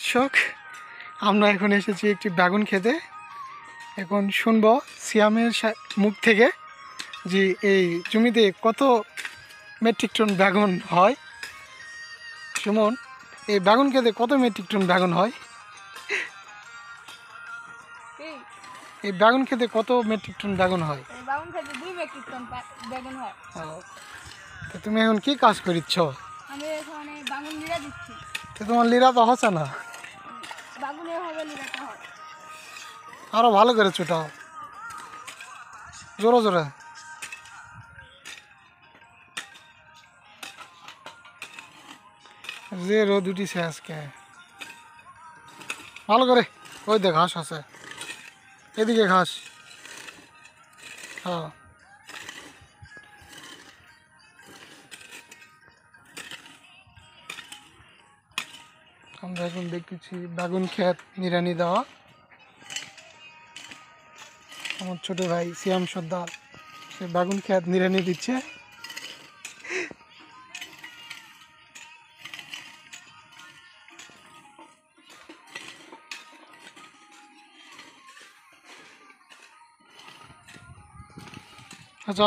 দর্শক, আমরা এখন এসেছি একটি বেগুন খেতে। এখন শুনব সিয়ামের মুখ থেকে যে এই জমিতে কত মেট্রিক টন বেগুন হয়। সুমন, এই বেগুন খেতে কত মেট্রিক টন বেগুন হয়? এই বেগুন খেতে কত মেট্রিক টন বেগুন হয়? বেগুন খেতে 2 মেট্রিক টন বেগুন হয়। তো তুমি এখন কি কাজ করিচ্ছ? আমি এখানে বেগুন লিরা দিচ্ছি। তো তোমার লিরা তো হচ্ছে না। বেগুন এভাবে লিরাতে হয়। আরো ভালো করে ছুটাও, জোরে জোরে। যে রোদ উঠিছে আজকে, ভালো করে। ওই দে ঘাস আছে, এদিকে ঘাস। হ্যাঁ, আমরা এখন দেখতেছি বেগুন ক্ষেত নিড়ানি দেওয়া। আমার ছোট ভাই সিয়াম সর্দার সে বেগুন ক্ষেত নিড়ানি দিচ্ছে। আচ্ছা